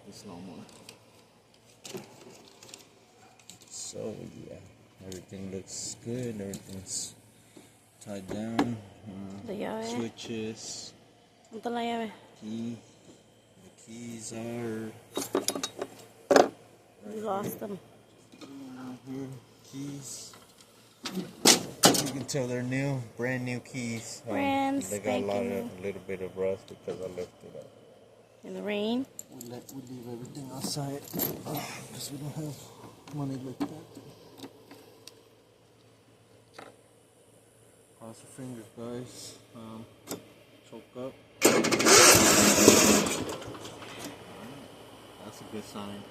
this lawnmower. So yeah, everything looks good. Everything's tied down. La llave. Switches. ¿Dónde está la llave? Key. The keys are. You lost them. Here, keys. You can tell they're new, brand new keys. They got a little bit of rust because I left it up. In the rain? We leave everything outside because we don't have money like that. Cross your fingers, guys. Choke up. That's a good sign.